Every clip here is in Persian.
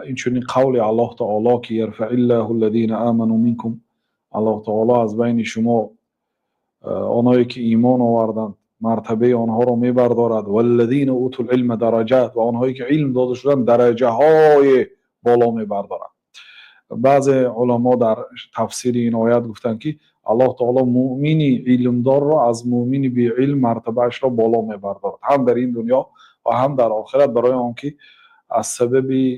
اینچنین قول الله تعالی که یرفع الله الذین آمنوا منکم، الله تعالی از بین شما آنهایی که ایمان آوردند مرتبه آنها رو میبردارد، والذین اوتوا العلم درجات، و آنهایی که علم داده شدن درجه های بالا میبردارد. بعض علما در تفسیر این آیت گفتند که الله تعالی مؤمنی علمدار را از مؤمنی بی علم مرتبهش را بالا میبردارد، هم در این دنیا و هم در آخرت، برای آنکه از سبب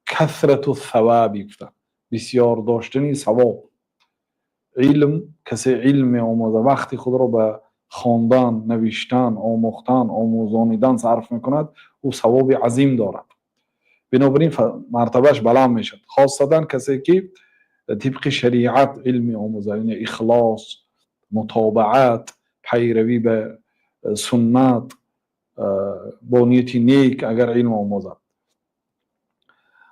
کثرت الثواب گفتند، بسیار داشتنی ثواب. علم، کسی علم آموزه وقتی خود را به خواندن، نوشتن، آموختن، آموزانیدن صرف میکند، او ثواب عظیم دارد، بنابراین مرتبهش بلند میشد. خاصتا کسی که طبق شریعت علم آموزه، یعنی اخلاص، متابعت، پیروی به سنت، با نیت نیک اگر علم آموزد.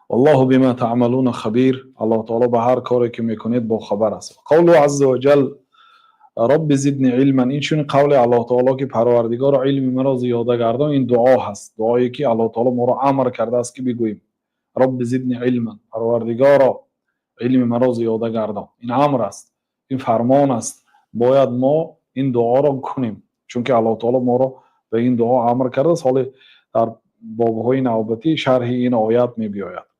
والله بما تعملون خبیر، الله تعالی به هر کاری که میکنید با خبر است. قول عز وجل رب زدنی علما، این چون قول الله تعالی که پروردگار علم مرا زیاده گردان، این دعا هست، دعایی که الله تعالی ما را امر کرده است که بگوییم رب زدنی علما، پروردگارا علم مرا زیاده گردان. این امر است، این فرمان است، باید ما این دعا را کنیم، چون که الله تعالی ما را به این دعا امر کرده است. حالا در بابهای نوبتی شرح این آیات می بیاید.